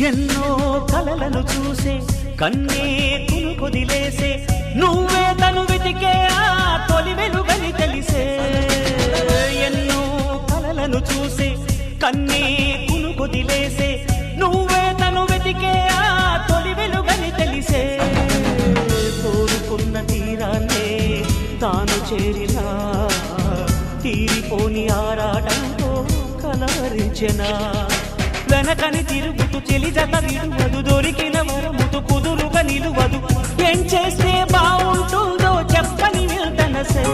ఎన్నో కలలను చూసే కన్నే కొదిలేసే నువ్వే తను వెతికే ఆ తొలి వెలుగని తెలిసే ఎన్నో కలలను చూసే కన్నే కొదిలేసే నువ్వే తను వెతికే ఆ తొలి వెలుగని తెలిసే కోరుకున్న తీరాన్నే తాను చేరినా తీరిపోని ఆరాటంతో కలవరించెనా వెనకని తిరుగుతూ చెలి జత విడువదు దొరికిన వరముతు కుదురుగా నిలువదు ఏం చేస్తే బాగుంటుందో చెప్పని నిల్తనసే